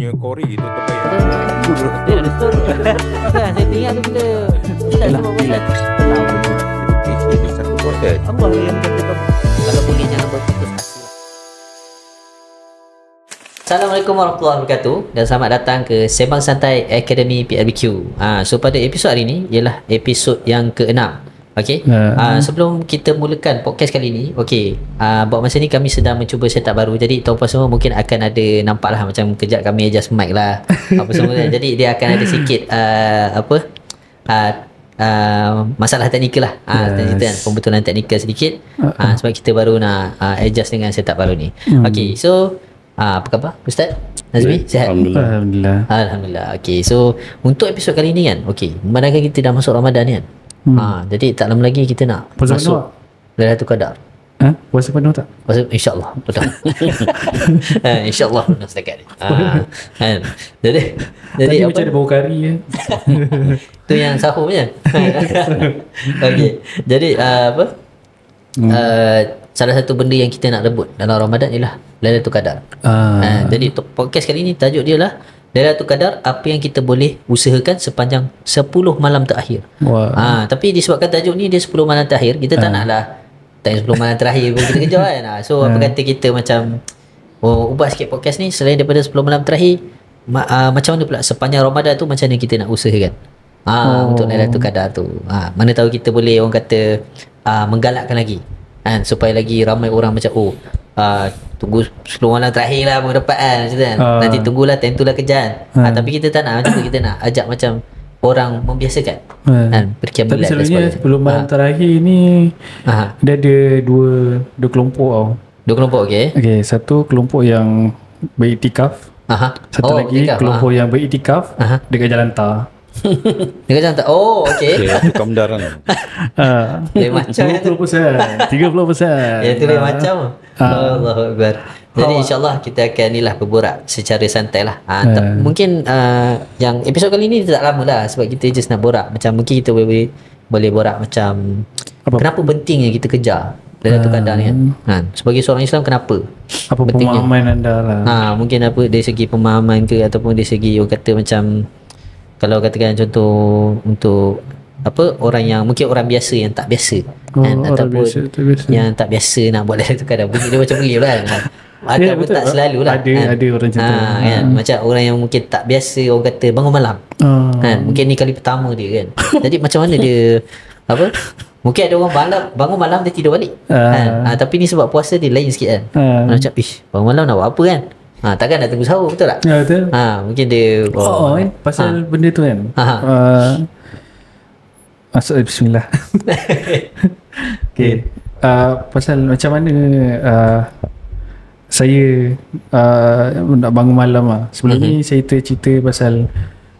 punya kori tu terbaik. Dia ada story. Kan saya tengok tu bila Ustaz sebut pasal Satu proses. Allah yang kata kalau boleh jangan berputus asa. Assalamualaikum warahmatullahi wabarakatuh dan selamat datang ke Sembang Santai Academy PRBQ. So pada episod hari ni ialah episod yang ke-6. Okey. Sebelum kita mulakan podcast kali ni, buat masa ni kami sedang mencuba setup baru. Jadi tuan-puan semua mungkin akan ada nampak lah macam kejap kami adjust mic lah apa semua kan. Jadi dia akan ada sikit masalah teknikal lah. Kita kan pembetulan teknikal sedikit sebab kita baru nak adjust dengan setup baru ni. Okey, so apa khabar Ustaz Nazmi? Sihat? Alhamdulillah. Okey, so untuk episod kali ni kan, memandangkan kita dah masuk Ramadan ni kan. Jadi tak lama lagi kita nak puasa masuk Lailatul Qadar. Puasa penuh tak? Puasa insya-Allah betul. Insya-Allah penuh setakat ni. Jadi apa ada bau kari kan? Tu yang sahur je. Okey. Jadi salah satu benda yang kita nak rebut dalam Ramadan ialah Lailatul Qadar. Jadi untuk podcast kali ni tajuk dia lah Lailatul Qadar, apa yang kita boleh usahakan sepanjang 10 malam terakhir. Tapi disebabkan tajuk ni dia 10 malam terakhir, kita tak naklah time 10 malam terakhir pun kita kejar kan. So apa kata kita macam ubah sikit podcast ni, selain daripada 10 malam terakhir, macam mana pula sepanjang Ramadan tu macam mana kita nak usahakan untuk Lailatul Qadar tu. Mana tahu kita boleh orang kata menggalakkan lagi kan, supaya lagi ramai orang macam tunggu 10 malam terakhir lah baru dapat kan, macam tu kan. Nanti tunggulah time tu lah kejar tapi kita tak nak macam tu. Kita nak ajak macam orang membiasakan kan, berkiamat tapi selalunya 10 malam terakhir ni dia ada dua kelompok tau. Dua kelompok. Okay, satu kelompok yang beriktikaf, satu lagi iktikaf, kelompok yang beriktikaf dekat Jalan Tar. Dekat Jalan Tar. Itu Kamdaran. Lain macam 20%, 30%. Ya tu lain macam. Allahu Akbar. Jadi insyaAllah kita akan berborak secara santai lah. Mungkin yang episod kali ni tak lama lah, sebab kita just nak borak macam mungkin kita boleh borak macam kenapa pentingnya kita kejar Lailatul Qadar ni kan. Sebagai seorang Islam, kenapa? Apa pentingnya? Pemahaman anda lah. Mungkin apa dari segi pemahaman ke, ataupun dari segi orang kata macam, kalau katakan contoh untuk orang yang mungkin orang biasa yang tak biasa kan, ataupun biasa. Yang tak biasa nak buat Lailatul Qadar, bunyi dia macam bunyi lah kan. Ataupun tak selalulah ada orang macam tu kan. Macam orang yang mungkin tak biasa orang kata bangun malam kan, mungkin ni kali pertama dia kan. Jadi macam mana dia mungkin ada orang bangun malam dia tidur balik kan. Tapi ni sebab puasa dia lain sikit kan. Macam bangun malam nak buat apa kan, takkan nak tunggu sahur, betul tak? Betul. Mungkin dia kan pasal benda tu kan. Masuk bismillah. Okay. Pasal macam mana saya nak bangun malam lah. Sebelum ni saya cerita pasal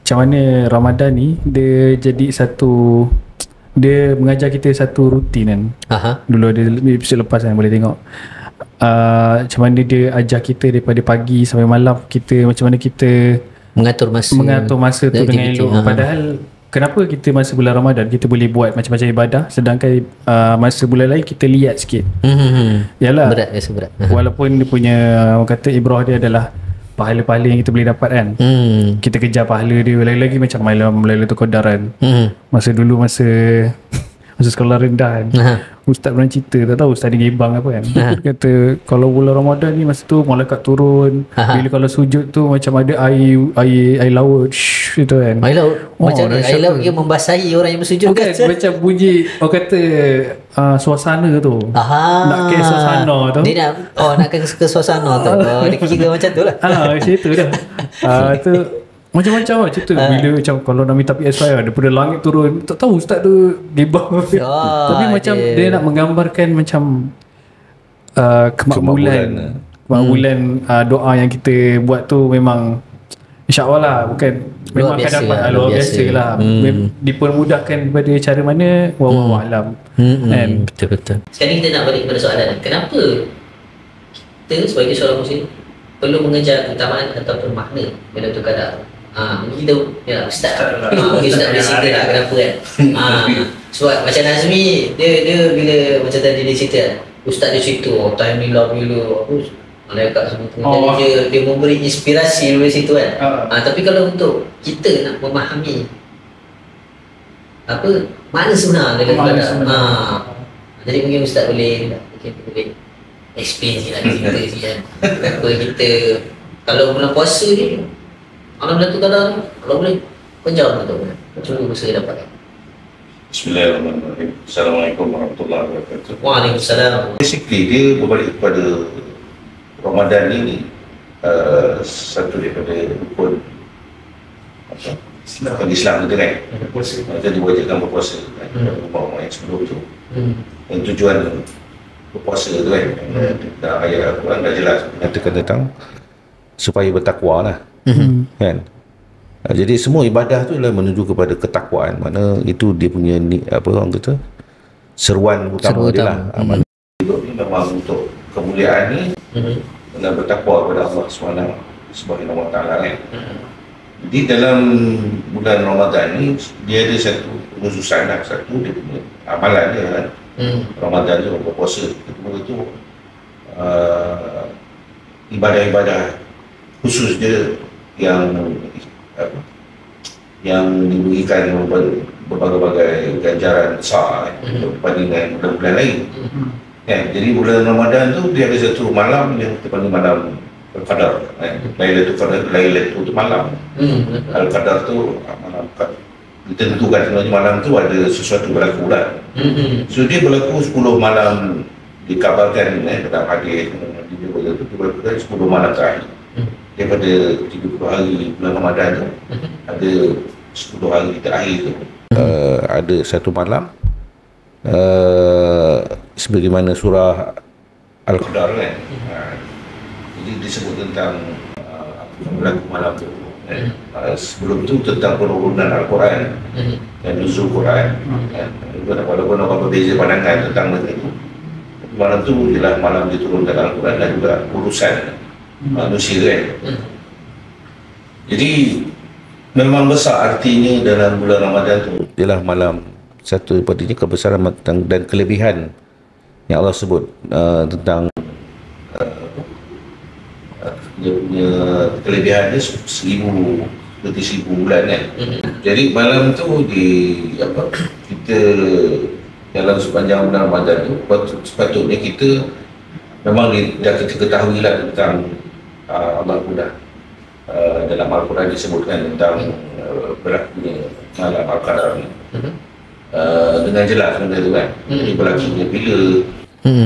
macam mana Ramadan ni dia jadi satu, dia mengajar kita satu rutin kan. Dulu ada episod lepas kan, boleh tengok macam mana dia ajar kita daripada pagi sampai malam, kita macam mana kita mengatur masa tu dengan elok. Padahal kenapa kita masa bulan Ramadan kita boleh buat macam-macam ibadah, sedangkan masa bulan lain kita lihat sikit. Yalah, berat. Walaupun dia punya orang kata ibrah dia adalah pahala-pahala yang kita boleh dapat kan. Kita kejar pahala dia lagi-lagi macam malam Lailatul Qadar kan. Masa dulu masa sekolah rendah kan, ustaz pernah cerita, tak tahu ustaz ni gebang apa kan. Kata kalau bulan Ramadan ni masa tu malaikat turun, bila kalau sujud tu macam ada air laut itu kan. Air laut? Macam air laut dia membasahi orang yang bersujud kan? Macam bunyi orang kata suasana tu. Nak ke suasana tu. Dia nak ke suasana tu. Dia kira macam tu lah. Macam tu dah. Tu macam-macam lah cerita. Bila macam kalau nak minta PS5 daripada langit turun, tak tahu ustaz tu gebang. Tapi macam dia nak menggambarkan macam kemakbulan doa yang kita buat tu memang insya-Allah lah, bukan memang akan dapat luar biasa lah. Dipermudahkan daripada cara mana, wallahu a'lam. Betul. Sekarang kita nak balik pada soalan, kenapa kita sebagai seorang Muslim perlu mengejar keutamaan ataupun makna Lailatul Qadar? Mungkin kita ustaz mungkin ustaz boleh cerita lah kenapa kan. Sebab macam Nazmi dia bila macam tadi dia cerita, ustaz dia cerita time ni lah bila Malaikat semua tu. Jadi dia memberi inspirasi dari situ kan. Tapi kalau untuk kita nak memahami apa mana sebenar dia kata jadi mungkin Ustaz boleh explain sikit lagi kan. Apa kita kalau bulan puasa ni malam Lailatul Qadar kalau boleh penjam tu cuba usaha dapat. Bismillahirrahmanirrahim. Assalamualaikum warahmatullahi wabarakatuh. Waalaikumsalam. Basically dia berbalik kepada Ramadan ini satu daripada rukun Islam kita kan. Kita diwajibkan berpuasa kan. Bahawa yang sebelum tu yang tujuan berpuasa tu kan. Dalam ayat Al-Quran dah jelas menyatakan tentang supaya bertakwa lah kan. Jadi semua ibadah tu adalah menuju kepada ketakwaan. Mana itu dia punya apa orang kata seruan utama dia lah. Mana hidup ni memang untuk kemuliaan ni dan bertakwa kepada Allah Subhanahu wa taala kan. Jadi dalam bulan Ramadan ni dia ada satu khususan lah, satu dia punya amalan dia kan. Ramadan tu berpuasa, kedua tu ibadah-ibadah khusus dia yang diberikan berbagai-bagai ganjaran besar berbanding dengan bulan-bulan lain. Jadi bulan Ramadan tu dia ada satu malam yang kita panggil malam Al-Qadar. Lailatul Qadar, Lailatul tu malam. Al-Qadar tu malam ditentukan sebenarnya malam tu ada sesuatu berlaku lah. So dia berlaku 10 malam dikabarkan dalam hadis dia berlaku 10 malam terakhir. Daripada 30 hari bulan Ramadan tu ada 10 hari terakhir tu ada satu malam sebagaimana surah Al-Qadar kan. Jadi disebut tentang apa yang berlaku malam tu. Sebelum tu tentang penurunan Al-Quran dan nuzul Quran. Walaupun orang berbeza pandangan tentang benda itu, malam tu ialah malam diturunkan Al-Quran dan juga urusan manusia kan. Jadi memang besar artinya dalam bulan Ramadan tu ialah malam satu daripadanya kebesaran dan kelebihan yang Allah sebut tentang dia punya kelebihan dia 1000 bulan kan. Jadi malam tu kita dalam sepanjang bulan Ramadan tu sepatutnya kita memang dah kita ketahui lah tentang Allah Buddha. Dalam Al-Quran disebutkan tentang berlakunya malam Al-Qadar ni dengan jelas benda tu kan. Jadi berlakunya bila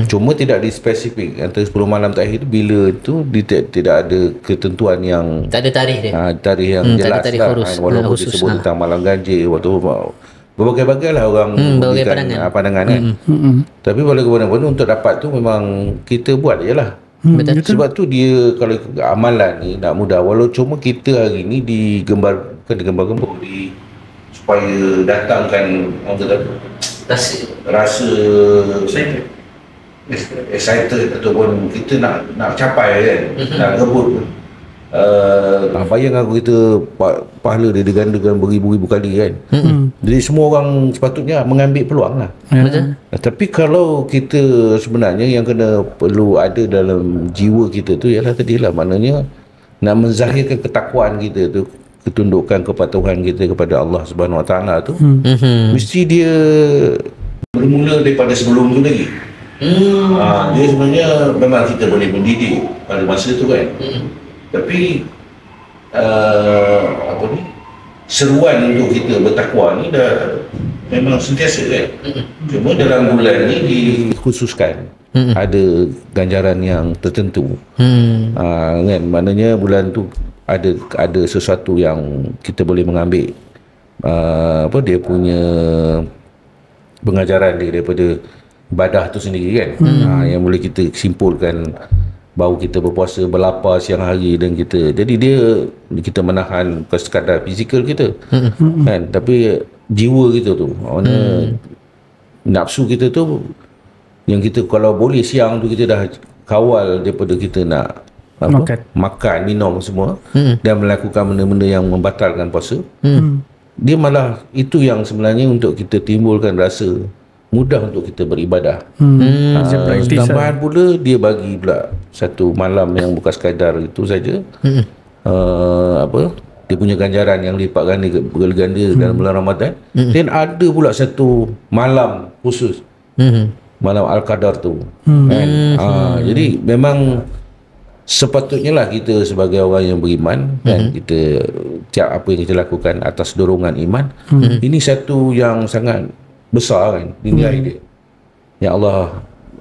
cuma tidak dispesifik antara 10 malam terakhir tu bila tu tidak ada ketentuan yang tak ada tarikh dia. Tarikh yang jelas tarikh lah. khusus, Walaupun disebut tentang malam ganjil waktu berbagai-bagai lah orang berbagai pandangan kan. Tapi bagaimanapun untuk dapat tu memang kita buat je lah. Betul. Sebab tu dia kalau amalan ni nak mudah, walau cuma kita hari ni digembar supaya datangkan orang kata rasa excited ataupun kita nak capai kan, nak rebut bayang aku kita pahala dia digandakan beribu-ribu kali kan. Jadi semua orang sepatutnya mengambil peluang lah. Tapi kalau kita sebenarnya yang kena perlu ada dalam jiwa kita tu ialah tadilah maknanya nak menzahirkan ketakwaan kita tu, ketundukan kepatuhan kita kepada Allah Subhanahu Wa Taala tu mesti dia bermula daripada sebelum tu lagi. Dia sebenarnya memang kita boleh mendidik pada masa tu kan. Tapi seruan untuk kita bertakwa ni dah memang sentiasa kan. Cuma dalam bulan ni dikhususkan ada ganjaran yang tertentu. Kan, maknanya bulan tu ada sesuatu yang kita boleh mengambil dia punya pengajaran dia daripada ibadah tu sendiri kan. Yang boleh kita simpulkan bahawa kita berpuasa berlapar siang hari dan kita menahan bukan sekadar fizikal kita kan, tapi jiwa kita tu, nafsu kita tu yang kita kalau boleh siang tu kita dah kawal daripada kita nak makan minum semua dan melakukan benda-benda yang membatalkan puasa. Dia malah itu yang sebenarnya untuk kita timbulkan rasa mudah untuk kita beribadah. Praktis Tambahan pula dia bagi pula satu malam yang bukan sekadar itu saja. Dia punya ganjaran yang lipat ganda berganda dalam bulan Ramadan. Dan ada pula satu malam khusus, malam Al-Qadar tu. Jadi memang sepatutnya lah kita sebagai orang yang beriman, kan, kita tiap apa yang kita lakukan atas dorongan iman. Ini satu yang sangat besar, kan, nilai dia yang Allah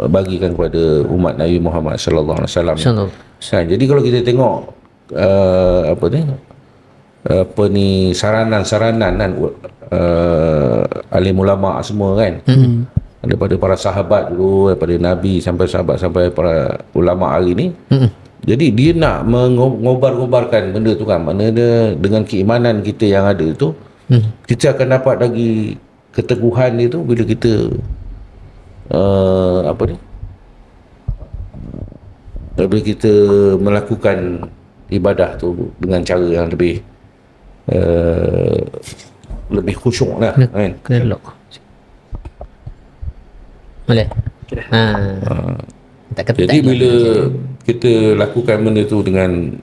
bagikan kepada umat Nabi Muhammad sallallahu alaihi wasallam. Jadi kalau kita tengok saranan kan, alim ulama semua, kan, daripada para sahabat dulu, daripada Nabi sampai sahabat sampai para ulama hari ni. Jadi dia nak mengobar-ngobarkan benda tu, kan, maknanya dengan keimanan kita yang ada tu, kita akan dapat lagi keteguhan dia tu bila kita bila kita melakukan ibadah tu dengan cara yang lebih khusyuk lah, kan. Boleh. Jadi bila kita lakukan benda tu dengan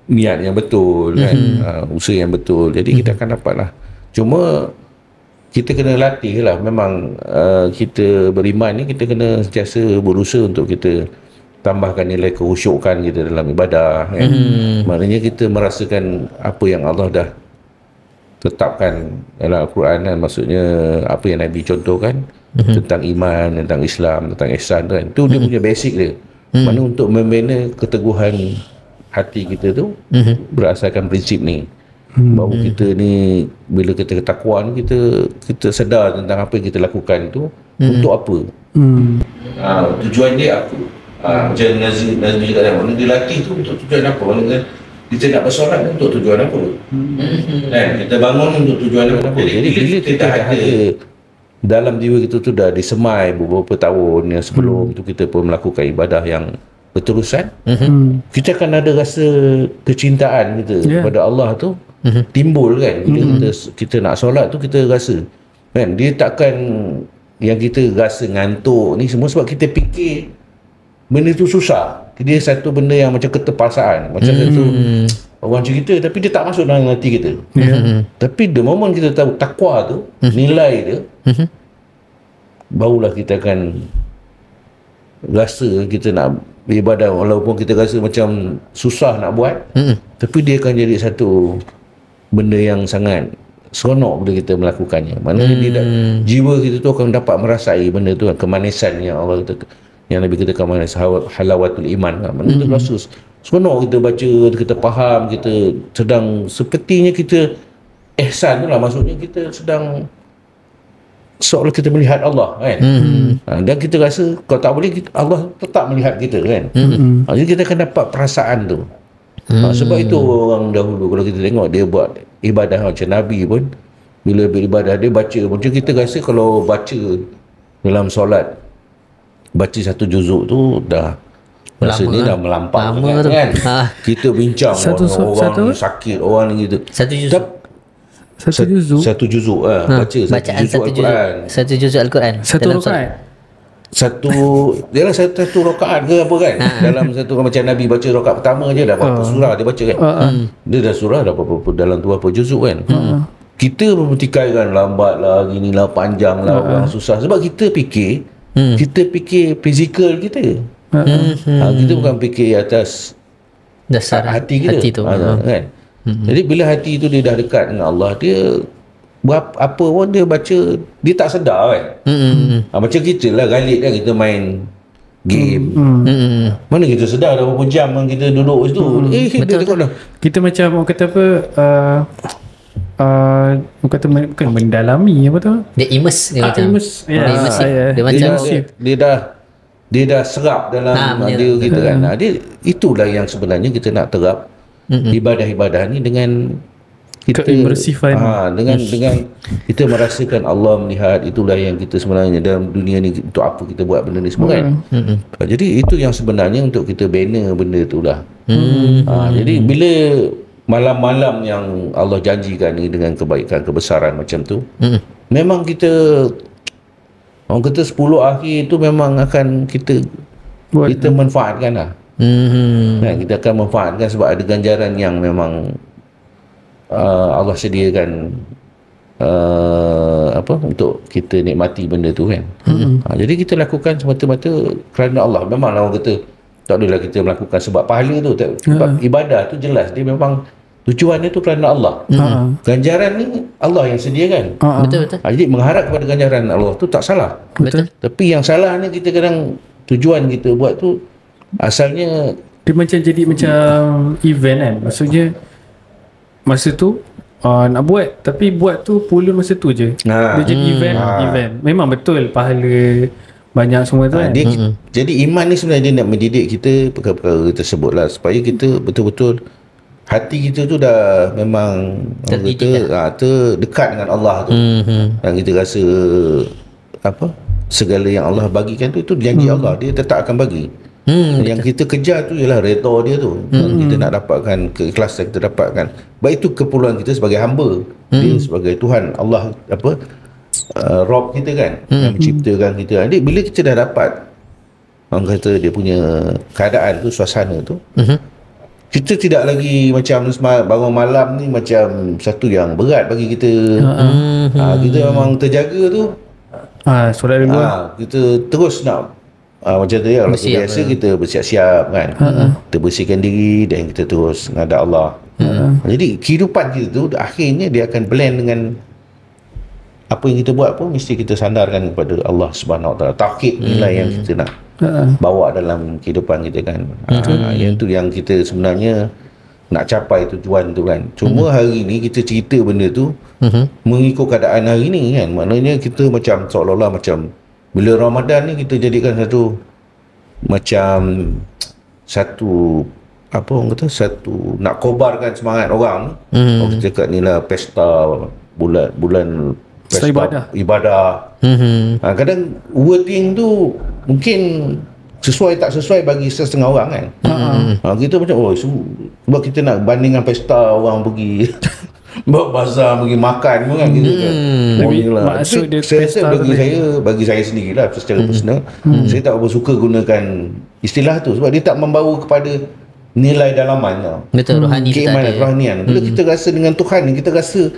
niat yang betul, kan, usaha yang betul, jadi kita akan dapat lah. Cuma kita kena latih lah. Memang kita beriman ni, kita kena sentiasa berusaha untuk kita tambahkan nilai kehusyukan kita dalam ibadah, kan. Maknanya kita merasakan apa yang Allah dah tetapkan dalam Al-Quran, kan. Maksudnya apa yang Nabi contohkan tentang iman, tentang Islam, tentang ihsan, kan. Itu dia punya basic dia. Mana untuk membina keteguhan hati kita tu berdasarkan prinsip ni. Bahawa kita ni bila kita takwa ni, kita sedar tentang apa yang kita lakukan tu untuk apa. Tujuan dia apa. Macam Nazmi cakap tadi, mana dia latih tu untuk tujuan apa. Mana kita nak bersolat untuk tujuan apa. Kan, kita bangun untuk tujuan apa. Jadi bila kita ada dalam jiwa kita tu dah disemai beberapa tahun yang sebelum tu, kita pun melakukan ibadah yang berterusan, kita akan ada rasa kecintaan kita kepada Allah tu timbul, kan. Bila kita nak solat tu, kita rasa, kan, dia takkan yang kita rasa ngantuk ni semua sebab kita fikir benda tu susah. Dia satu benda yang macam keterpaksaan, macam satu orang cerita tapi dia tak masuk dalam hati kita. Tapi the moment kita tahu takwa tu, nilai dia, barulah kita akan rasa kita nak beribadah walaupun kita rasa macam susah nak buat, tapi dia akan jadi satu benda yang sangat seronok bila kita melakukannya. Maknanya dia jiwa kita tu akan dapat merasai benda tu, kemanisan yang Allah kata, yang Nabi katakan manis halawatul iman, kan. Maknanya kita rasa seronok kita baca, kita faham, kita sedang sepertinya kita ihsan tu lah, maksudnya kita sedang seolah kita melihat Allah, kan. Dan kita rasa kalau tak boleh, Allah tetap melihat kita, kan. Jadi kita akan dapat perasaan tu. Sebab itu orang dahulu kalau kita tengok dia buat ibadah macam Nabi pun, bila beribadah dia baca, macam kita rasa kalau baca dalam solat, baca satu juzuk tu dah rasanya dah melampau, kan. Kita bincang orang sakit, orang ni gitu. Satu juzuk baca satu Al-Quran. Satu juzuk Al-Quran. Satu rakaat. Dia satu rakaat ke apa, kan. Dalam satu, macam Nabi baca rakaat pertama je dah berapa surah dia baca, kan. Dia dah surah dah berapa dalam tu berapa juzuk, kan. Kita bertikai, kan, lambat lah, gini lah, panjang lah, orang susah sebab kita fikir fizikal kita. Kita bukan fikir atas dasar hati kita, hati tu, kan. Jadi bila hati tu dia dah dekat dengan Allah, dia apa pun dia baca, dia tak sedar, kan. Macam kita lah Khalid, kan, kita main game, mana kita sedar dah berapa jam kita duduk situ. Kita tengok dah, kita macam orang kata apa, orang kata bukan mendalami apa tu, dia immerse, dia macam dia macam dia dah serap dalam dia kita, kan. Dia itulah yang sebenarnya kita nak terap ibadah-ibadah ni dengan kita keimersifan, dengan kita merasakan Allah melihat. Itulah yang kita sebenarnya dalam dunia ni, untuk apa kita buat benda ni semua, kan. Jadi itu yang sebenarnya untuk kita bina benda tu lah. Jadi bila malam-malam yang Allah janjikan ni dengan kebaikan, kebesaran macam tu, memang kita Orang kata 10 akhir tu memang akan kita manfaatkan lah. Kan, kita akan manfaatkan sebab ada ganjaran yang memang Allah sediakan untuk kita nikmati benda tu kan. Jadi kita lakukan semata-mata kerana Allah. Memanglah orang kata tak adalah kita melakukan sebab pahala tu, sebab ibadah tu jelas dia memang tujuan dia tu kerana Allah. Ganjaran ni Allah yang sediakan. Betul. Jadi mengharap kepada ganjaran Allah tu tak salah. Betul. Tapi yang salah ni kita kadang tujuan kita buat tu asalnya dia macam jadi macam event kan. Maksudnya masa tu nak buat, tapi buat tu pula masa tu je. Dia jadi event. Memang betul pahala banyak semua tu kan. Jadi iman ni sebenarnya dia nak mendidik kita perkara-perkara tersebut lah, supaya kita betul-betul hati kita tu dah memang terdekat dengan Allah tu. Dan kita rasa segala yang Allah bagikan tu, itu janji Allah, dia tetap akan bagi. Yang kita kejar tu ialah redha dia tu. Kita nak dapatkan keikhlasan kita dapatkan. Baik itu keperluan kita sebagai hamba, dia sebagai Tuhan Allah, Rob kita kan, yang menciptakan kita. Jadi bila kita dah dapat, orang kata dia punya keadaan tu, suasana tu, kita tidak lagi macam bangun malam ni macam satu yang berat bagi kita. Kita memang terjaga tu. Solat dulu. Kita terus nak macam tu ya, kalau biasa kita bersiap-siap kan, kita bersihkan diri dan kita terus menghadap Allah. Jadi kehidupan kita tu akhirnya dia akan blend dengan apa yang kita buat pun mesti kita sandarkan kepada Allah Subhanahu Wa Taala. Tauhid nilai yang kita nak bawa dalam kehidupan kita kan. Yang tu yang kita sebenarnya nak capai tujuan tu kan. Cuma hari ni kita cerita benda tu mengikut keadaan hari ni kan. Maknanya kita macam seolah-olah macam bila Ramadan ni kita jadikan satu macam satu orang kata satu nak kobarkan semangat orang. Orang cakap ni lah pesta bulan pesta ibadah. Kadang wording tu mungkin sesuai tak sesuai bagi setengah orang kan. Kita macam sebab kita nak bandingkan pesta orang pergi bawa bazar, pergi makan kan gitu kan. Maksud dia saya bagi saya sendirilah secara personal, saya tak berapa suka gunakan istilah tu sebab dia tak membawa kepada nilai dalaman tau. Betul, rohani keimanan, rohanian. Bila kita rasa dengan Tuhan ni, kita rasa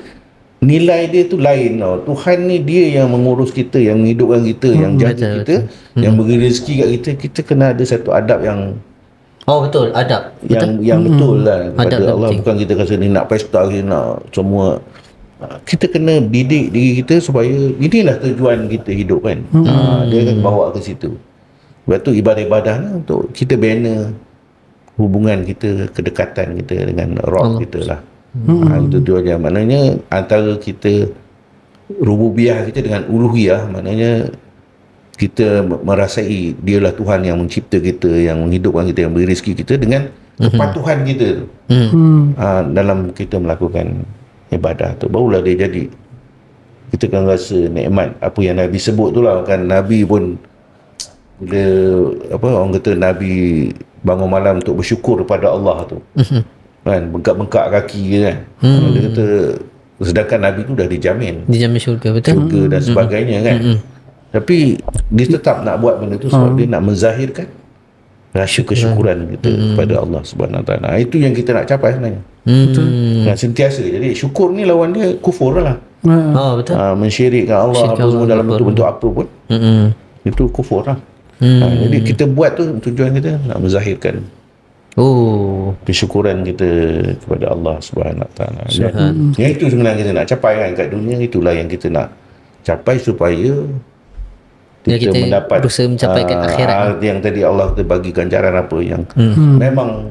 nilai dia tu lain tau. Tuhan ni dia yang mengurus kita, yang menghidupkan kita, yang jaga kita, yang beri rezeki kat kita. Kita kena ada satu adab yang betul, adab yang betul lah kepada adab Allah. Bukan kita rasa ni nak pesta, kita nak semua. Kita kena didik diri kita supaya inilah tujuan kita hidup kan. Dia akan bawa ke situ. Sebab tu ibadah-ibadah ni untuk kita bina hubungan kita, kedekatan kita dengan Rabb kita lah. Itu tujuannya. Maknanya antara kita rububiyah kita dengan uluhiyah, maknanya kita merasai dialah Tuhan yang mencipta kita, yang menghidupkan kita, yang beri rezeki kita, dengan kepatuhan kita tu dalam kita melakukan ibadah tu, barulah dia jadi. Kita akan rasa nikmat apa yang Nabi sebut tu lah kan. Nabi pun bila orang kata Nabi bangun malam untuk bersyukur kepada Allah tu kan, bengkak-bengkak kaki kan. Dia kata sedangkan Nabi tu dah dijamin syurga, betul, syurga dan sebagainya kan. Tapi dia tetap nak buat benda tu sebab dia nak menzahirkan rasa kesyukuran kita kepada Allah Subhanahu Wa Taala. Itu yang kita nak capai sebenarnya. Betul. Dan sentiasa. Jadi syukur ni lawan dia kufur lah. Betul. Mensyirikkan Allah apa semua dalam bentuk-bentuk apa pun. Itu kufur lah. Jadi kita buat tu tujuan kita nak menzahirkan kesyukuran kita kepada Allah Subhanahu Wa Taala. Yang itu sebenarnya kita nak capai kan kat dunia. Itulah yang kita nak capai supaya kita mendapat berusaha mencapaikan akhirat yang tadi Allah bagi ganjaran apa yang memang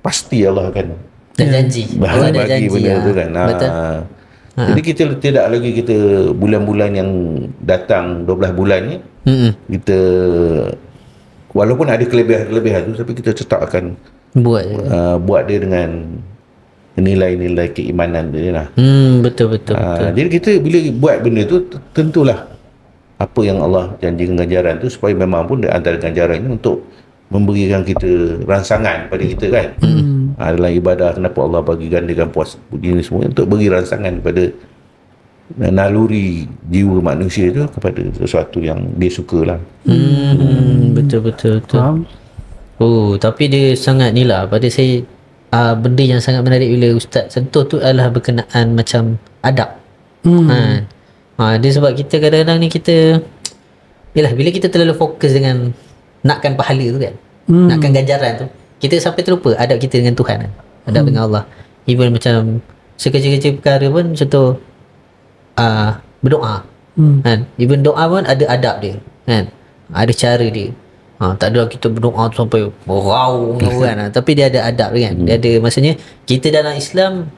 pasti Allah akan janji. Allah dah bagi benda tu kan. Jadi kita tidak lagi kita bulan-bulan yang datang 12 bulan ni kita walaupun ada kelebihan tu, tapi kita tetap akan buat dia dengan nilai-nilai keimanan dia lah. Betul. Jadi kita bila buat benda tu, tentulah apa yang Allah janjikan ganjaran tu, supaya memang pun antara ganjaran ini untuk memberikan kita rangsangan pada kita kan. Dalam ibadah, kenapa Allah bagi gandakan puas budi ni semua untuk beri rangsangan pada naluri jiwa manusia tu kepada sesuatu yang dia sukalah. Betul. Oh, tapi dia sangat ni lah pada saya, benda yang sangat menarik bila Ustaz sentuh tu adalah berkenaan macam adab. Dia sebab kita kadang-kadang ni kita, yalah, bila kita terlalu fokus dengan nakkan pahala tu kan, nakkan ganjaran tu, kita sampai terlupa adab kita dengan Tuhan kan, adab dengan Allah. Even macam sekecil-kecil perkara pun, contoh berdoa kan, even doa pun ada adab dia kan, ada cara dia. Tak ada kita berdoa tu sampai wow kan, tapi dia ada adab dia kan. Dia ada, maksudnya kita dalam Islam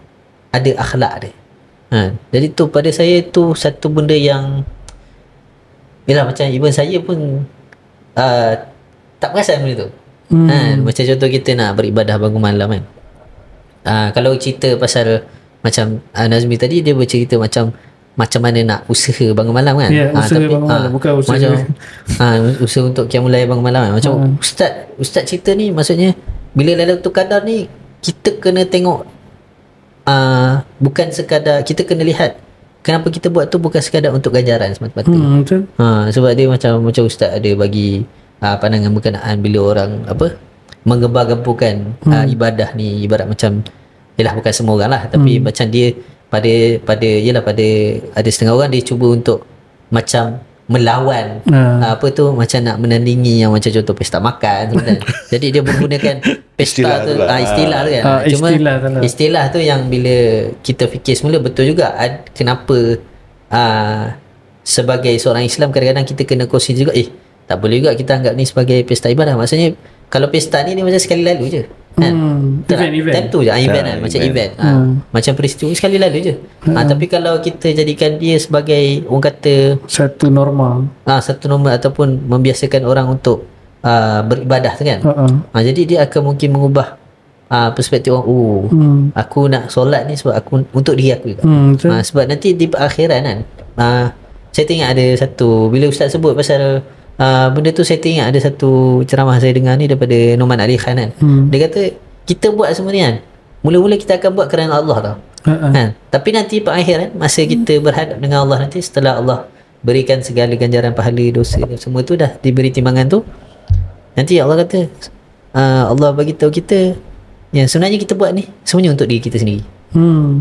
ada akhlak dia. Jadi tu pada saya tu satu benda yang, yalah, macam even saya pun tak perasan benda tu. Macam contoh kita nak beribadah bangun malam kan. Kalau cerita pasal macam Nazmi tadi, dia bercerita macam mana nak usaha bangun malam kan. Usaha bangun malam, bukan usaha usaha untuk qiyamul lail bangun malam kan. Macam Ustaz cerita ni, maksudnya bila Lailatul Qadar ni kita kena tengok, bukan sekadar kita kena lihat kenapa kita buat tu, bukan sekadar untuk ganjaran semata-mata. Sebab dia macam Ustaz ada bagi pandangan berkenaan bila orang menggembar-gemburkan ibadah ni, ibarat macam, yalah, bukan semua orang lah, tapi macam dia pada ada setengah orang dia cuba untuk macam melawan macam nak menandingi yang macam contoh pesta makan kan. Jadi dia menggunakan pesta istilah tu kan. Cuma istilah tu yang bila kita fikir semula, betul juga kenapa sebagai seorang Islam kadang-kadang kita kena kongsi juga, tak boleh juga kita anggap ni sebagai pesta ibadah. Maksudnya kalau pesta ni macam sekali lalu je kan. Event. Time tu je event kan, macam event. Macam peristiwa sekali lalu je. Tapi kalau kita jadikan dia sebagai, orang kata, satu norma ataupun membiasakan orang untuk beribadah tu kan. Jadi dia akan mungkin mengubah perspektif orang. Aku nak solat ni sebab aku, untuk diri aku juga. Sebab nanti di akhirat kan, saya teringat ada satu, bila Ustaz sebut pasal benda tu, saya teringat ada satu ceramah saya dengar ni daripada Noman Ali Khan kan. Dia kata kita buat semua ni kan, mula-mula kita akan buat kerana Allah tau kan? Tapi nanti pada akhirat, masa kita berhadap dengan Allah nanti, setelah Allah berikan segala ganjaran pahala, dosa, semua tu dah diberi timbangan tu, nanti Allah kata, Allah bagi tahu kita yang sebenarnya kita buat ni semuanya untuk diri kita sendiri.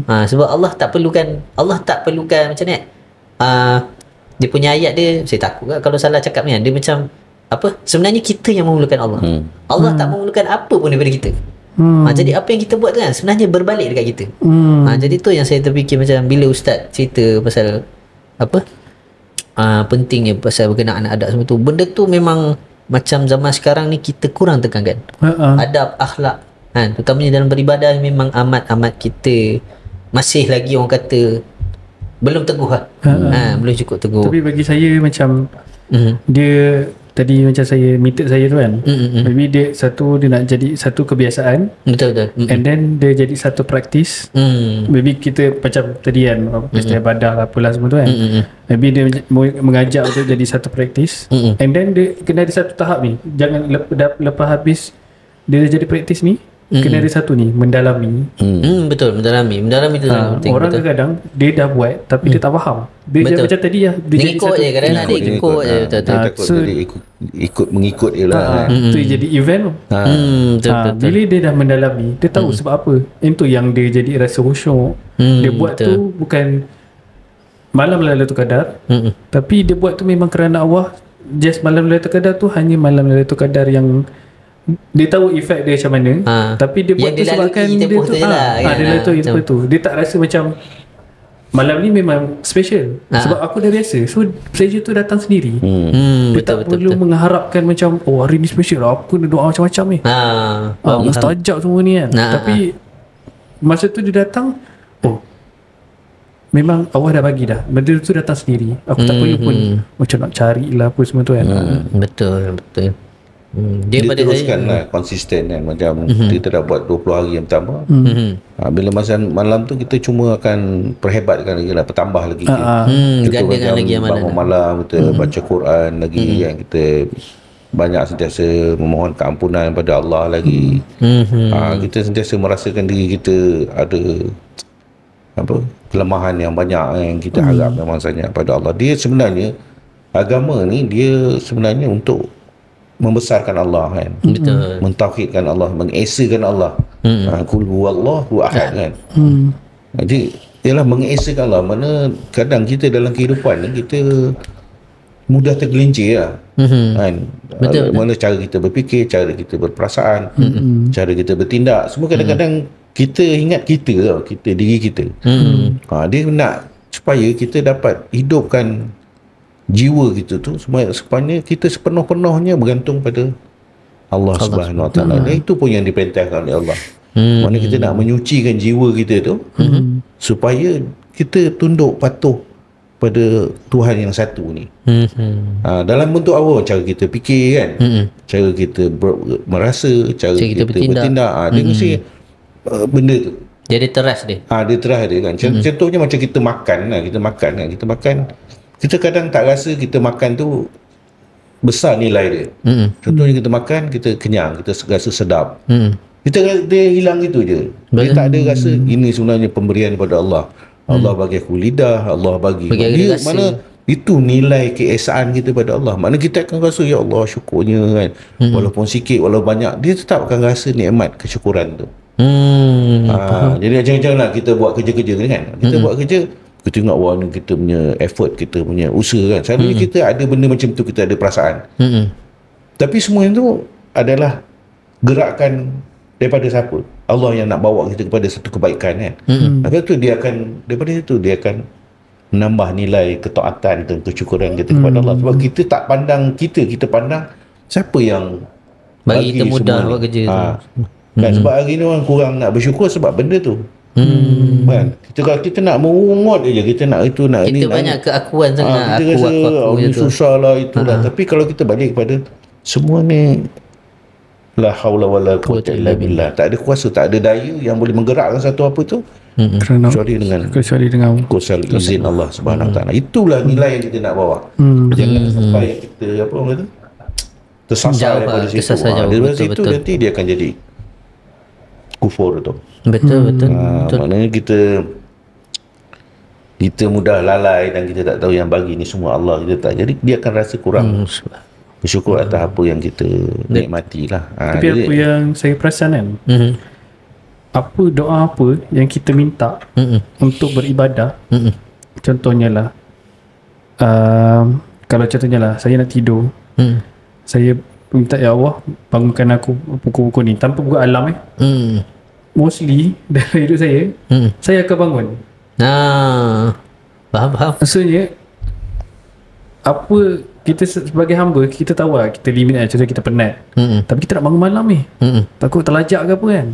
Sebab Allah tak perlukan macam ni. Dia punya ayat dia, saya takut lah kalau salah cakap ni kan, dia macam sebenarnya kita yang memerlukan Allah. Allah tak memerlukan apa pun daripada kita. Jadi apa yang kita buat tu kan sebenarnya berbalik dekat kita. Jadi tu yang saya terfikir, macam bila Ustaz cerita pasal pentingnya pasal berkenaan adab semua tu, benda tu memang macam zaman sekarang ni kita kurang tekankan. Adab, akhlak kan, terutamanya dalam beribadah memang amat kita masih lagi, orang kata, belum teguh lah. Belum cukup teguh. Tapi bagi saya macam dia tadi macam method saya tu kan, maybe dia nak jadi satu kebiasaan, betul. And then dia jadi satu praktis. Maybe kita macam tadi kan, pesta ibadah lah apalah semua tu kan, maybe dia mengajak untuk jadi satu praktis. And then dia kena ada satu tahap ni, jangan lepas habis dia jadi praktis ni, kena ada satu ni, mendalami. Betul, mendalami tu penting. Orang kadang dia dah buat tapi dia tak faham. Dia macam tadi lah, dia ikut je, kadang-kadang dia ikut je. Betul. Dia ikut mengikut je lah. Tu jadi event tu. Betul. Bila dia dah mendalami, dia tahu sebab apa. Itu yang dia jadi rasa khusyuk. Dia buat tu bukan malam Lailatul Qadar, tapi dia buat tu memang kerana Allah. Just malam Lailatul Qadar tu hanya malam Lailatul Qadar yang dia tahu efek dia macam mana, tapi dia buat tu sebabkan dia tu dia lalui tempoh tu. Dia tak rasa macam malam ni memang special sebab aku dah biasa, so pleasure tu datang sendiri. Dia tak perlu mengharapkan macam hari ni special, aku kena doa macam-macam ni, mustajab semua ni kan. Tapi masa tu dia datang, memang Allah dah bagi dah, benda tu datang sendiri. Aku tak perlu pun macam nak carilah apa semua tu kan. Betul. Dia teruskan lah, konsisten kan. Macam kita dah buat 20 hari yang pertama, bila masa malam tu kita cuma akan perhebatkan lagi lah, bertambah lagi. Gandakan lagi amalan, bangun malam kita baca Quran lagi kan, kita banyak sentiasa memohon keampunan pada Allah lagi. Kita sentiasa merasakan diri kita ada kelemahan yang banyak yang kita harap memang sangat pada Allah. Dia sebenarnya agama ni dia sebenarnya untuk membesarkan Allah kan. Betul. Mentauhidkan Allah, mengesakan Allah. Qul huwallahu ahad kan. Jadi ialah mengesakan Allah. Mana kadang kita dalam kehidupan ni kita mudah tergelincir lah. Kan. Betul. Mana cara kita berfikir, cara kita berperasaan, cara kita bertindak, semua kadang-kadang kita ingat kita diri kita. Dia nak supaya kita dapat hidupkan jiwa kita tu supaya kita sepenuh-penuhnya bergantung pada Allah Subhanahu Wa Taala. Dan itu pun yang diperintahkan oleh Allah. Mana kita nak menyucikan jiwa kita tu supaya kita tunduk patuh pada Tuhan yang satu ni. Dalam bentuk apa? Cara kita fikir kan, cara kita merasa, cara kita bertindak. Dia mesti benda tu jadi teras dia. Dia teras dia kan. Contohnya macam kita makan lah. Kita makan, kita kadang tak rasa kita makan tu besar nilai dia. Contohnya kita makan, kita kenyang, kita rasa sedap. Dia hilang gitu je. Dia tak ada rasa ini sebenarnya pemberian daripada Allah. Allah bagi aku lidah, Allah bagi dia, mana itu nilai keesaan kita pada Allah. Mana kita akan rasa ya Allah syukurnya kan. Walaupun sikit, walaupun banyak, dia tetap akan rasa nikmat kesyukuran tu. Jadi macam-macam lah kita buat kerja-kerja ni kan. Kita buat kerja, kita tengok wah ni kita punya effort, kita punya usaha kan. Selalunya kita ada benda macam tu, kita ada perasaan. Tapi semua itu adalah gerakan daripada siapa? Allah yang nak bawa kita kepada satu kebaikan kan. Lepas tu daripada itu dia akan menambah nilai ketaatan dan kesyukuran kita kepada Allah. Sebab kita tak pandang kita pandang siapa yang bagi kita mudah buat kerja tu. Kan sebab hari ni orang kurang nak bersyukur sebab benda tu. Kan kita nak mengungut je, kita nak itu nak kita ni. Kita banyak keakuan sangat. Kita rasa ini susah lah itulah. Tapi kalau kita balik kepada semua ni la haula wala quwwata illa billah. Tak ada kuasa, tak ada daya yang boleh menggerakkan satu apa tu kecuali dengan kuasa izin Allah Subhanahu Wa Taala. Itulah nilai yang kita nak bawa. Jangan sampai kita orang kata tersasar daripada situ. Dari situ nanti dia akan jadi kufur tu. Betul. Maknanya kita mudah lalai dan kita tak tahu yang bagi ni semua Allah, kita tak. Jadi dia akan rasa kurang bersyukur atas apa yang kita nikmati lah. Tapi apa yang saya perasan kan, apa doa apa yang kita minta untuk beribadah, contohnya lah kalau contohnya lah saya nak tidur, saya minta ya Allah bangunkan aku pukul-pukul ni tanpa buka alarm mostly dalam hidup saya akan bangun. Faham. Maksudnya apa, kita sebagai hamba kita tahu lah kita limit lah. Contoh kita penat, tapi kita nak bangun malam ni, takut terlajak ke apa kan,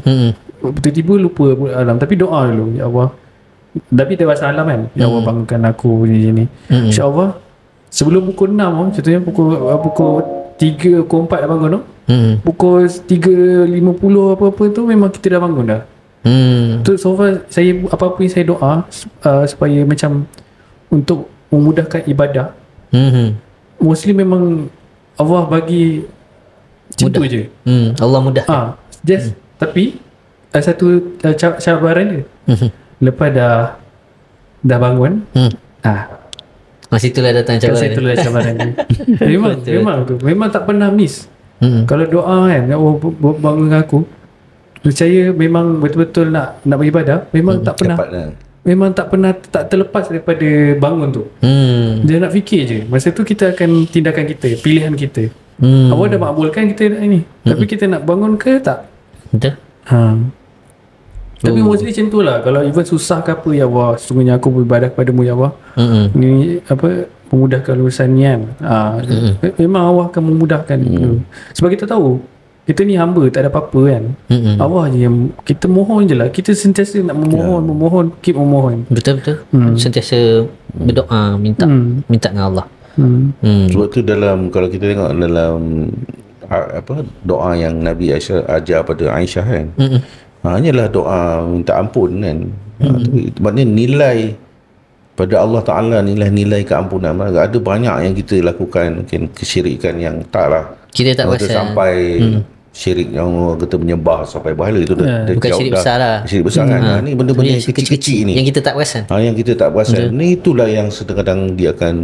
tiba-tiba lupa alarm. Tapi doa dulu, ya Allah, tapi dia pasal alarm kan, ya Allah bangunkan aku ni. InsyaAllah sebelum pukul 6 contohnya pukul 3, pukul 4 dah bangun tu, pukul 3.50 apa-apa tu memang kita dah bangun dah. Tu so far saya apa-apa yang saya doa supaya macam untuk memudahkan ibadah, mostly memang Allah bagi macam tu je. Allah mudah. Just tapi satu cabaran dia. Lepas dah bangun, masa itulah datang cabaran dia. Memang tak pernah miss. Kalau doa kan, Allah bangun aku, percaya memang betul-betul nak beribadah, memang tak pernah memang tak pernah tak terlepas daripada bangun tu. Dia nak fikir je. Masa tu kita akan tindakan kita, pilihan kita. Allah dah makbulkan kita ini. Tapi kita nak bangun ke tak? Betul. Tapi mostly macam tu lah. Kalau even susah ke apa, ya Allah, sesungguhnya aku beribadah kepadamu ya Allah. Ni apa, memudahkan urusan ni kan. Memang Allah akan memudahkan. Sebab kita tahu kita ni hamba, tak ada apa-apa kan. Allah je yang kita mohon je lah. Kita sentiasa nak memohon, keep memohon. Betul. Sentiasa berdoa, minta dengan Allah. Sebab tu kalau kita tengok dalam doa yang Nabi ajar pada Aisyah kan, hanyalah doa minta ampun kan. Maknanya nilai pada Allah Ta'ala, nilai keampunan. Ada banyak yang kita lakukan, mungkin kesyirikan yang taklah kita tak rasa sampai syirik yang orang kata menyembah sampai berhala itu dah bukan jauh syirik dah. besar lah. Syirik besar kan. Ni benda-benda yang kecil-kecil ni yang kita tak perasan. yang kita tak perasan. Ni itulah yang kadang-kadang dia akan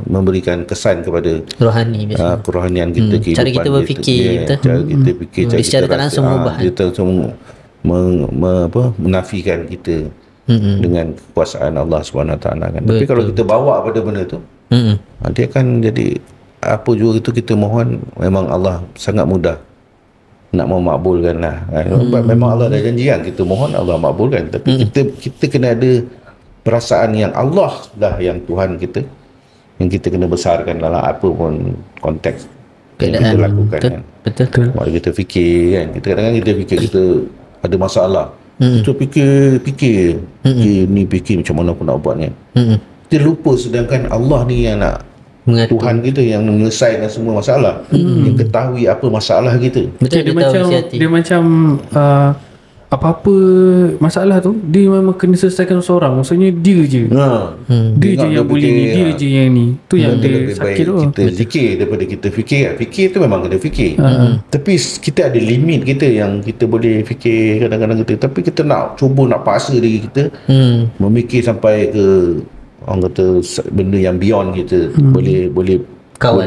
memberikan kesan kepada rohani biasanya. kerohanian kita, kehidupan cara kita berfikir kita, cara kita fikir, cara kita secara tak langsung mengubah. Kita langsung menafikan kita dengan kekuasaan Allah SWT kan. Tapi kalau kita bawa pada benda tu, dia akan jadi apa juga itu kita mohon, memang Allah sangat mudah nak memakbulkan lah kan. Memang Allah dah janji kan, kita mohon Allah makbulkan. Tapi kita kena ada perasaan yang Allah lah yang Tuhan kita, yang kita kena besarkan dalam apa pun konteks yang kita lakukan kan. Betul. Waktu kita fikir kan, kita kadang-kadang kita fikir kita ada masalah, kita fikir macam mana aku nak buat ni. Kita lupa sedangkan Allah ni yang nak mengatur. Tuhan kita yang menyelesaikan semua masalah, yang ketahui apa masalah kita. Betul, dia macam apa-apa masalah tu dia memang kena selesaikan seorang. Maksudnya dia je dia je yang boleh ni, dia je yang ni. Tu yang dia sakit tu. Kita zikir daripada kita fikir. Fikir tu memang kena fikir. Tapi kita ada limit kita yang kita boleh fikir kadang-kadang kita. Tapi kita nak cuba nak paksa diri kita memikir sampai ke orang kata benda yang beyond kita boleh kawal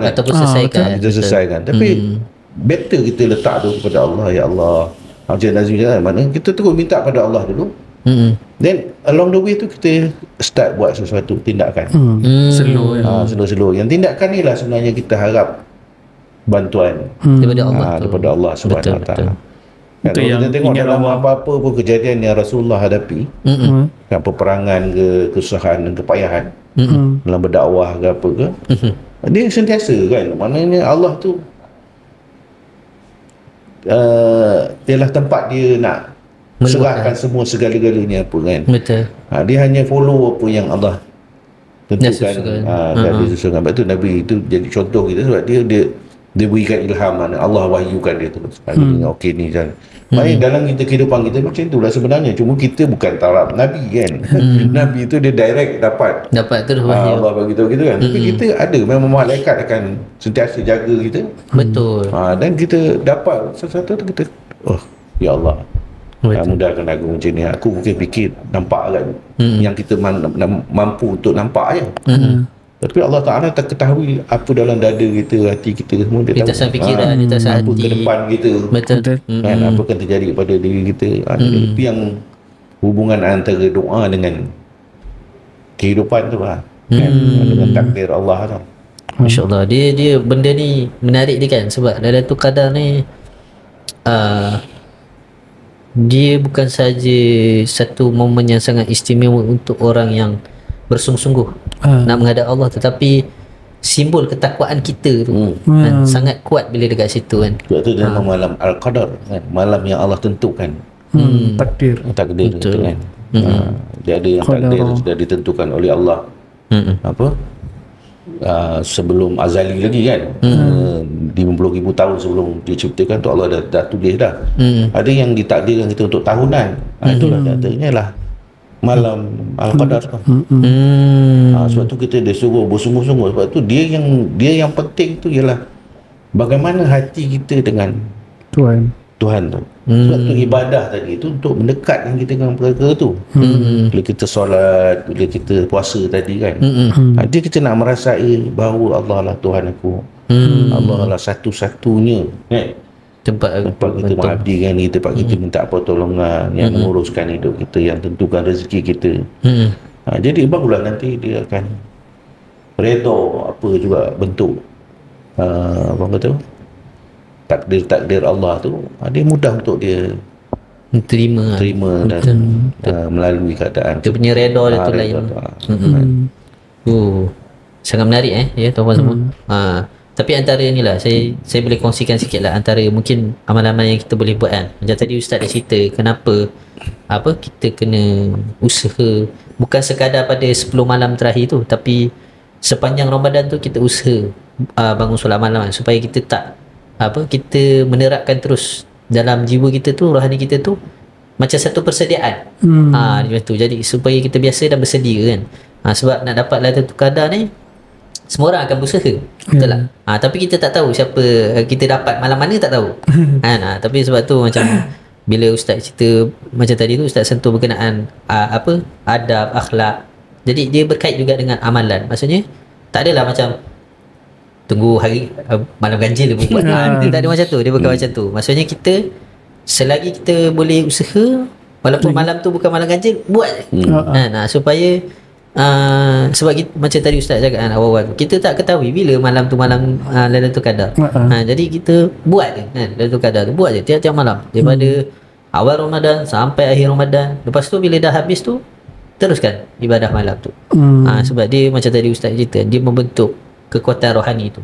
kan, ataupun selesaikan. Kita selesaikan. Tapi better kita letak tu kepada Allah. Ya Allah, Macam Nazim cakap, mana kita terus minta pada Allah dulu. Then along the way tu kita start buat sesuatu tindakan. Slow kan. Slow. Yang tindakan ni lah sebenarnya kita harap bantuan daripada Allah. Daripada Allah Subhanahu Wa Taala. Kan, kalau kita tengok dalam apa-apa pun kejadian yang Rasulullah hadapi, kan, peperangan ke, kesusahan dan kepayahan dalam berdakwah ke apa ke, dia sentiasa kan, maknanya Allah tu ialah tempat dia nak serahkan semua segala-galanya apa kan. Betul. Dia hanya follow apa yang Allah tentukan. Dan dia susunkan. Sebab tu Nabi itu jadi contoh kita, sebab dia berikan ilham, Allah wahyukan dia terus. Okey ni kan. Dalam kehidupan kita macam itulah sebenarnya. Cuma kita bukan taraf Nabi kan. Nabi itu dia direct dapat terus wahyu. Allah bagi tahu kita kan. Tapi kita ada, memang malaikat akan sentiasa jaga kita. Betul. Dan kita dapat sesuatu tu kita, oh ya Allah, mudahkan aku macam ni. Aku mungkin fikir nampak kan, yang kita mampu untuk nampak je. Tapi Allah Ta'ala tak ketahui apa dalam dada kita, hati kita semua. Dia tak tahu fikiran, dia tak apa hati ke depan kita. Betul. Kan, apa akan terjadi pada diri kita. Itu yang hubungan antara doa dengan kehidupan tu lah. Kan? Dengan takdir Allah tu. Masya Allah. Dia benda ni menarik dia kan, sebab Lailatul Qadar ni dia bukan saja satu momen yang sangat istimewa untuk orang yang bersungguh-sungguh nak menghadap Allah, tetapi simbol ketakwaan kita tu sangat kuat bila dekat situ kan. Sebab tu dalam malam Al-Qadar kan, malam yang Allah tentukan. Takdir tu kan. Dia ada yang takdir sudah ditentukan oleh Allah. Sebelum azali lagi kan, 50,000 tahun sebelum diciptakan tu Allah dah tulis dah. Ada yang ditakdirkan kita untuk tahunan. Itulah katanya lah malam Al-Qadar. Sebab tu kita disuruh bersungguh-sungguh. Sebab tu dia yang penting tu ialah bagaimana hati kita dengan Tuhan tu. Sebab tu ibadah tadi tu untuk mendekatkan kita dengan perkara tu. Bila kita solat, bila kita puasa tadi kan, dia kita nak merasai bahawa Allah lah Tuhan aku. Allah lah satu-satunya kan, tempat kita mengabdikan kita, tempat kita minta pertolongan, yang menguruskan hidup kita, yang tentukan rezeki kita. Jadi barulah nanti dia akan redha apa juga bentuk apa kata takdir Allah tu, dia mudah untuk dia terima dan melalui keadaan dia punya redha dia tu lain. Sangat menarik ya tuan-tuan semua. Tapi antara ni lah saya boleh kongsikan sikit lah antara mungkin amal-amal yang kita boleh buat kan. Macam tadi Ustaz dah cerita kenapa kita kena usaha, bukan sekadar pada 10 malam terakhir tu, tapi sepanjang Ramadan tu kita usaha bangun solat malam kan, supaya kita kita menerapkan terus dalam jiwa kita tu, rohani kita tu macam satu persediaan. Macam tu. Jadi supaya kita biasa dah bersedia kan. Sebab nak dapat Lailatul Qadar ni semua orang akan berusaha, betul tak? Tapi kita tak tahu siapa kita dapat malam mana, tak tahu. Kan? Tapi sebab tu macam bila ustaz cerita macam tadi tu, ustaz sentuh berkenaan adab, akhlak. Jadi dia berkait juga dengan amalan. Maksudnya tak adalah macam tunggu hari malam ganjil dia buat. Dia tak ada macam tu, dia bukan macam tu. Maksudnya kita selagi kita boleh usaha, walaupun malam tu bukan malam ganjil, buat je. Supaya sebab kita, macam tadi ustaz cakap kan, awal-awal kita tak ketahui bila malam tu malam Lailatul Qadar. Jadi kita buat je kan, Lailatul Qadar tu buat je tiap-tiap malam daripada awal Ramadan sampai akhir Ramadan. Lepas tu bila dah habis tu, teruskan ibadah malam tu. Sebab dia macam tadi ustaz cerita, dia membentuk kekuatan rohani tu.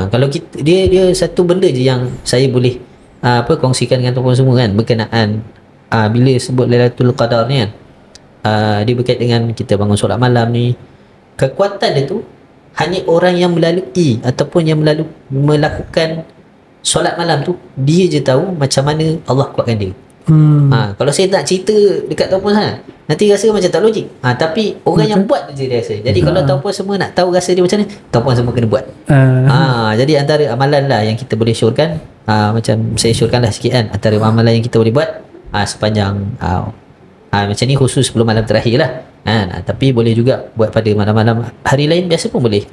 Kalau kita, dia satu benda je yang saya boleh kongsikan dengan tuan-tuan semua kan, berkenaan bila sebut Lailatul Qadar ni kan, dia berkait dengan kita bangun solat malam ni. Kekuatan dia tu hanya orang yang melalui ataupun yang melakukan solat malam tu, dia je tahu macam mana Allah kuatkan dia. Kalau saya nak cerita dekat tuan-puan sana, nanti rasa macam tak logik. Tapi orang yang buat je dia rasa. Jadi kalau tuan-puan semua nak tahu rasa dia macam ni, tuan-puan semua kena buat. Jadi antara amalan lah yang kita boleh syorkan, macam saya syorkan lah sikit kan, antara amalan yang kita boleh buat sepanjang macam ni khusus 10 malam terakhir lah. Tapi boleh juga buat pada malam-malam hari lain biasa pun boleh.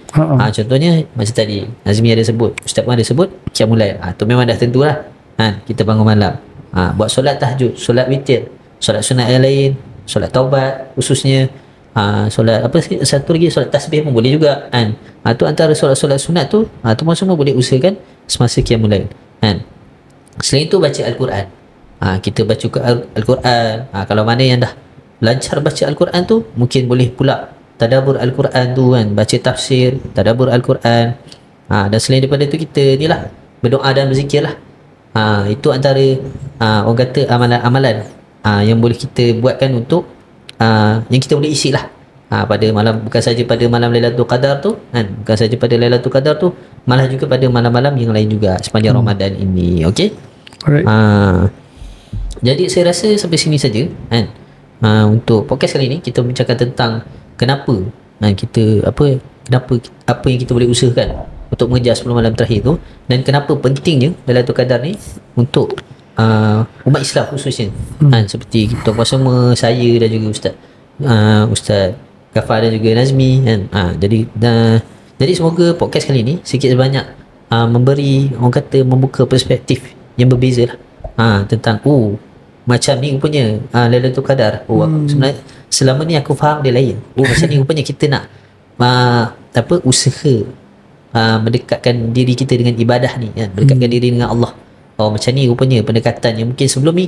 Contohnya macam tadi Nazmi ada sebut, Ustaz pun ada sebut Qiyamul Lail. Tu memang dah tentu lah kita bangun malam, buat solat tahajud, solat witir, solat sunat yang lain, solat taubat khususnya, solat apa satu lagi, solat tasbih pun boleh juga kan. Tu antara solat-solat sunat tu semua boleh usahakan semasa Qiyamul Lail kan. Selain tu baca Al-Quran. Kita baca Al-Quran. Kalau mana yang dah lancar baca Al-Quran tu, mungkin boleh pula tadabbur Al-Quran tu kan, baca tafsir, tadabbur Al-Quran. Dan selain daripada tu, kita ni lah berdoa dan berzikir lah. Itu antara orang kata amalan-amalan yang boleh kita buatkan untuk yang kita boleh isi lah pada malam, bukan saja pada malam Lailatul Qadar tu kan, bukan saja pada Lailatul Qadar tu, malah juga pada malam-malam yang lain juga sepanjang Ramadan ini. Okey. Jadi saya rasa sampai sini saja kan. Untuk podcast kali ni kita bincangkan tentang kenapa kita apa yang kita boleh usahakan untuk mengejar 10 malam terakhir tu, dan kenapa pentingnya Lailatul Qadar ni untuk umat Islam khususnya. Seperti kita semua, saya dan juga Ustaz Ghafar dan juga Nazmi kan. Jadi semoga podcast kali ni sikit sebanyak memberi, orang kata, membuka perspektif yang berbeza lah tentang macam ni rupanya Lailatul Qadar. Sebenarnya selama ni aku faham dia lain. Macam ni rupanya kita nak usaha mendekatkan diri kita dengan ibadah ni kan, mendekatkan diri dengan Allah. Macam ni rupanya pendekatan yang mungkin sebelum ni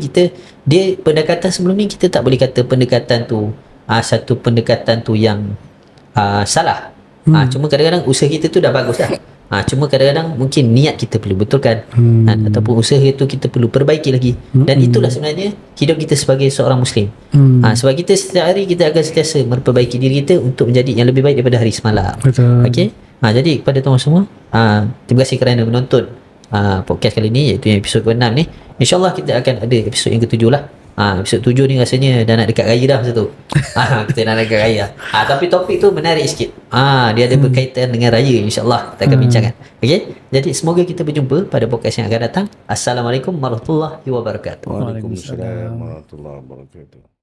pendekatan sebelum ni kita tak boleh kata pendekatan tu satu pendekatan tu yang salah. Cuma kadang-kadang usaha kita tu dah bagus dah. Cuma kadang-kadang mungkin niat kita perlu betulkan, ataupun usaha itu kita perlu perbaiki lagi. Dan itulah sebenarnya hidup kita sebagai seorang Muslim. Sebab kita setiap hari kita akan sentiasa memperbaiki diri kita untuk menjadi yang lebih baik daripada hari semalam. Okey. Jadi kepada tuan semua, terima kasih kerana menonton podcast kali ni, iaitu yang episod ke-6 ni. InsyaAllah kita akan ada episod yang ke-7 lah. Episod 7 ni rasanya dah nak dekat raya dah masa tu. Kita nak dekat raya. Tapi topik tu menarik sikit. Dia ada berkaitan dengan raya, insyaAllah kita akan bincangkan. Okey. Jadi semoga kita berjumpa pada podcast yang akan datang. Assalamualaikum warahmatullahi wabarakatuh. Waalaikumsalam warahmatullahi wabarakatuh.